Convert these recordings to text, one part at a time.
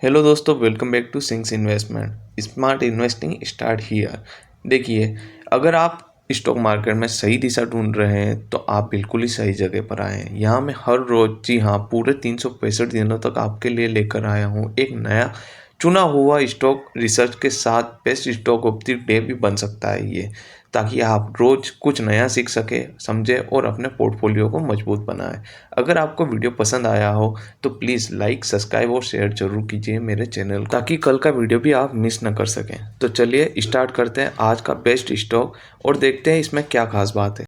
Hello दोस्तों, welcome back to Singh's investment. Smart investing start here. देखिए, अगर आप स्टॉक मार्केट में सही दिशा ढूंढ रहे हैं तो आप बिल्कुल ही सही जगह पर आए हैं। यहाँ मैं हर रोज, जी हाँ, पूरे 365 दिनों तक आपके लिए लेकर आया हूँ एक नया चुना हुआ स्टॉक रिसर्च के साथ। Best stock of the day भी बन सकता है ये, ताकि आप रोज कुछ नया सीख सके, समझे और अपने पोर्टफोलियो को मजबूत बनाए। अगर आपको वीडियो पसंद आया हो तो प्लीज़ लाइक, सब्सक्राइब और शेयर जरूर कीजिए मेरे चैनल को, ताकि कल का वीडियो भी आप मिस न कर सकें। तो चलिए स्टार्ट करते हैं आज का बेस्ट स्टॉक और देखते हैं इसमें क्या खास बात है।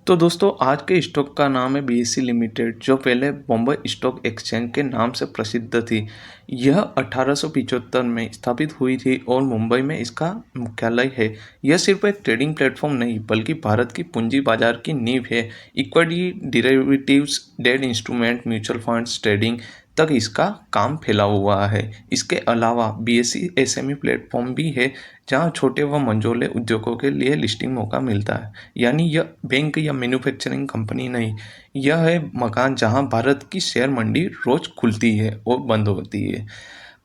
तो दोस्तों, आज के स्टॉक का नाम है बीएसई लिमिटेड, जो पहले बॉम्बे स्टॉक एक्सचेंज के नाम से प्रसिद्ध थी। यह 1875 में स्थापित हुई थी और मुंबई में इसका मुख्यालय है। यह सिर्फ एक ट्रेडिंग प्लेटफॉर्म नहीं बल्कि भारत की पूंजी बाजार की नींव है। Equity, derivatives, debt instrument, mutual funds trading तक इसका काम फैला हुआ है। इसके अलावा बीएसई एसएमई प्लेटफॉर्म भी है, जहां छोटे व मंझोले उद्योगों के लिए लिस्टिंग मौका मिलता है। यानी यह बैंक या मैन्युफैक्चरिंग कंपनी नहीं, यह है मकान जहां भारत की शेयर मंडी रोज खुलती है और बंद होती है।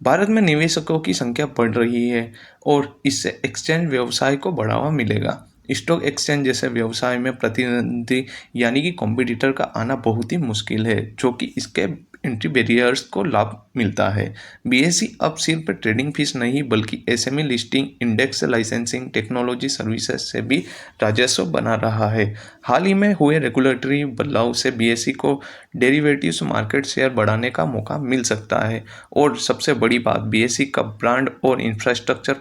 भारत में निवेशकों की संख्या बढ़ रही है और इससे एक्सचेंज व्यवसाय को बढ़ावा मिलेगा। स्टॉक एक्सचेंज जैसे व्यवसाय में प्रतिद्वंदी यानी कि कॉम्पिटिटर का आना बहुत ही मुश्किल है, जो कि इसके एंट्री बैरियर्स को लाभ मिलता है। बीएसई अब सिर्फ ट्रेडिंग फीस नहीं बल्कि SME listing, index licensing, technology services से भी राजस्व बना रहा है। हाल ही में हुए रेगुलेटरी बदलाव से बीएसई को डेरिवेटिव्स मार्केट शेयर बढ़ाने का मौका मिल सकता है। और सबसे बड़ी बात, बीएसई का ब्रांड और इंफ्रास्ट्रक्चर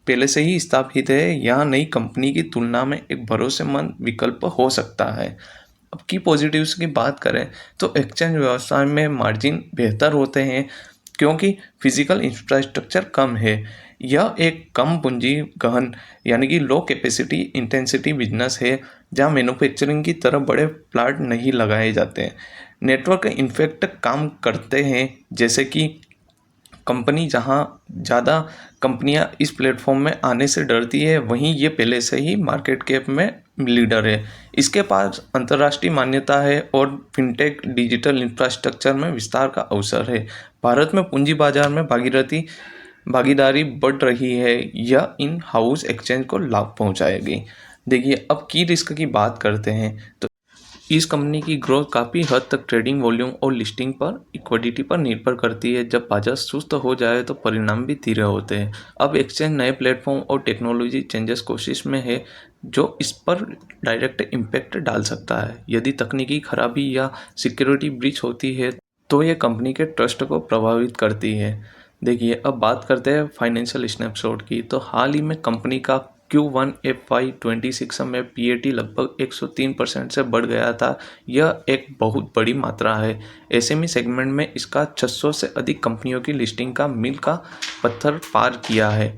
पहले से ही स्थापित है। यहाँ नई कंपनी की तुलना में एक भरोसेमंद विकल्प हो सकता है। अब की पॉजिटिव्स की बात करें तो एक्सचेंज व्यवसाय में मार्जिन बेहतर होते हैं क्योंकि फिजिकल इंफ्रास्ट्रक्चर कम है। यह एक कम पूंजी गहन यानी कि लो कैपेसिटी इंटेंसिटी बिजनेस है, जहां मैन्युफैक्चरिंग की तरह बड़े प्लांट नहीं लगाए जाते हैं। नेटवर्क इन्फेक्ट काम करते हैं, जैसे कि कंपनी जहां ज़्यादा कंपनियां इस प्लेटफॉर्म में आने से डरती है, वहीं ये पहले से ही मार्केट कैप में लीडर है। इसके पास अंतर्राष्ट्रीय मान्यता है और फिनटेक डिजिटल इंफ्रास्ट्रक्चर में विस्तार का अवसर है। भारत में पूंजी बाजार में भागीदारी बढ़ रही है, यह इन हाउस एक्सचेंज को लाभ पहुंचाएगी। देखिए, अब की रिस्क की बात करते हैं तो इस कंपनी की ग्रोथ काफ़ी हद तक ट्रेडिंग वॉल्यूम और लिस्टिंग पर, इक्विटी पर निर्भर करती है। जब बाजार सुस्त हो जाए तो परिणाम भी धीरे होते हैं। अब एक्सचेंज नए प्लेटफॉर्म और टेक्नोलॉजी चेंजेस कोशिश में है, जो इस पर डायरेक्ट इम्पैक्ट डाल सकता है। यदि तकनीकी खराबी या सिक्योरिटी ब्रीच होती है तो ये कंपनी के ट्रस्ट को प्रभावित करती है। देखिए, अब बात करते हैं फाइनेंशियल स्नैपशॉट की। तो हाल ही में कंपनी का Q1 FY26 में PAT लगभग 103% से बढ़ गया था। यह एक बहुत बड़ी मात्रा है। एसएमई सेगमेंट में इसका 600 से अधिक कंपनियों की लिस्टिंग का मील का पत्थर पार किया है।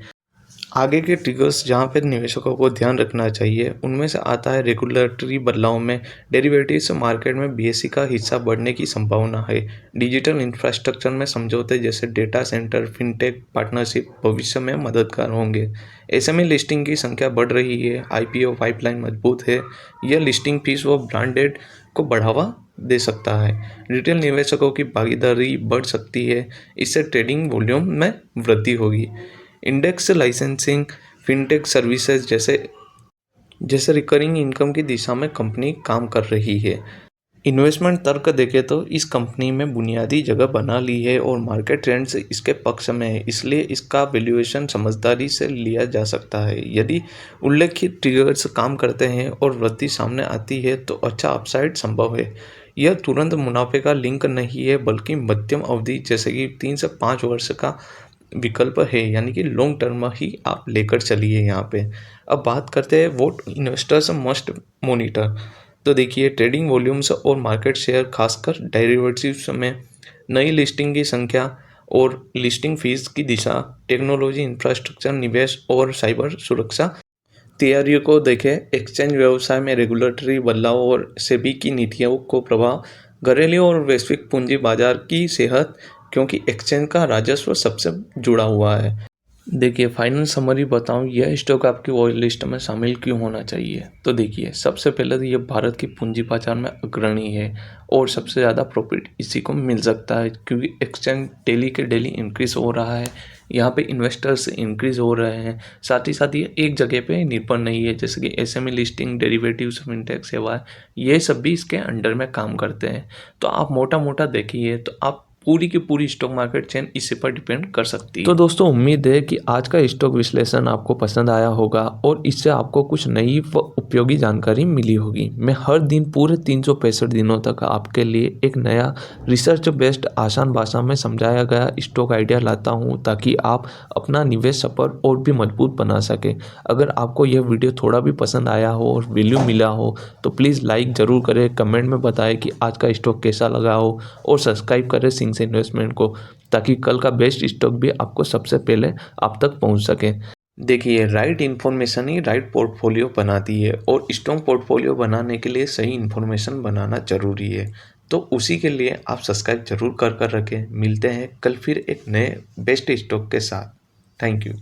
आगे के ट्रिगर्स जहां पर निवेशकों को ध्यान रखना चाहिए, उनमें से आता है रेगुलेटरी बदलाव में डेरिवेटिव्स मार्केट में बीएसई का हिस्सा बढ़ने की संभावना है। डिजिटल इंफ्रास्ट्रक्चर में समझौते जैसे डेटा सेंटर, फिनटेक पार्टनरशिप भविष्य में मददगार होंगे। एसएमई लिस्टिंग की संख्या बढ़ रही है, आईपीओ पाइपलाइन मजबूत है। यह लिस्टिंग फीस व ब्रांडेड को बढ़ावा दे सकता है। रिटेल निवेशकों की भागीदारी बढ़ सकती है, इससे ट्रेडिंग वॉल्यूम में वृद्धि होगी। इंडेक्स लाइसेंसिंग, फिनटेक सर्विसेज जैसे जैसे रिकरिंग इनकम की दिशा में कंपनी काम कर रही है। इन्वेस्टमेंट तर्क देखें तो इस कंपनी में बुनियादी जगह बना ली है और मार्केट ट्रेंड्स इसके पक्ष में है, इसलिए इसका वैल्यूएशन समझदारी से लिया जा सकता है। यदि उल्लेखित ट्रिगर्स काम करते हैं और वृद्धि सामने आती है तो अच्छा अपसाइड संभव है। यह तुरंत मुनाफे का लिंक नहीं है बल्कि मध्यम अवधि जैसे कि 3 से 5 वर्ष का विकल्प है, यानी कि लॉन्ग टर्म ही आप लेकर चलिए यहाँ पे। अब बात करते हैं व्हाट इन्वेस्टर्स मस्ट मॉनिटर। तो देखिए, ट्रेडिंग वॉल्यूम्स और मार्केट शेयर, खासकर डेरिवेटिव्स में नई लिस्टिंग की संख्या और लिस्टिंग फीस की दिशा, टेक्नोलॉजी, इंफ्रास्ट्रक्चर निवेश और साइबर सुरक्षा तैयारियों को देखें। एक्सचेंज व्यवसाय में रेगुलेटरी बदलाव और सेबी की नीतियों को प्रभाव, घरेलू और वैश्विक पूंजी बाजार की सेहत, क्योंकि एक्सचेंज का राजस्व सबसे जुड़ा हुआ है। देखिए, फाइनल समरी बताऊँ, यह स्टॉक आपकी वॉच लिस्ट में शामिल क्यों होना चाहिए? तो देखिए, सबसे पहले तो ये भारत की पूंजी बाजार में अग्रणी है और सबसे ज़्यादा प्रॉफिट इसी को मिल सकता है, क्योंकि एक्सचेंज डेली के डेली इंक्रीज़ हो रहा है। यहाँ पे इन्वेस्टर्स इंक्रीज़ हो रहे हैं। साथ ही साथ ये एक जगह पे निर्भर नहीं है, जैसे कि एसएमई लिस्टिंग, डेरिवेटिव्स, फिनटेक सेवाएँ, ये सब भी इसके अंडर में काम करते हैं। तो आप मोटा-मोटा देखिए तो आप पूरी की पूरी स्टॉक मार्केट चेन इसी पर डिपेंड कर सकती है। तो दोस्तों, उम्मीद है कि आज का स्टॉक विश्लेषण आपको पसंद आया होगा और इससे आपको कुछ नई व उपयोगी जानकारी मिली होगी। मैं हर दिन पूरे 365 दिनों तक आपके लिए एक नया रिसर्च बेस्ड आसान भाषा में समझाया गया स्टॉक आइडिया लाता हूँ, ताकि आप अपना निवेश सफल और भी मजबूत बना सकें। अगर आपको यह वीडियो थोड़ा भी पसंद आया हो और वैल्यू मिला हो तो प्लीज़ लाइक ज़रूर करें, कमेंट में बताएं कि आज का स्टॉक कैसा लगा हो और सब्सक्राइब करें सिंस इन्वेस्टमेंट को, ताकि कल का बेस्ट स्टॉक भी आपको सबसे पहले आप तक पहुंच सके। देखिए, राइट इन्फॉर्मेशन ही राइट पोर्टफोलियो बनाती है और स्ट्रॉन्ग पोर्टफोलियो बनाने के लिए सही इन्फॉर्मेशन बनाना ज़रूरी है। तो उसी के लिए आप सब्सक्राइब जरूर कर रखें। मिलते हैं कल फिर एक नए बेस्ट स्टॉक के साथ। Thank you.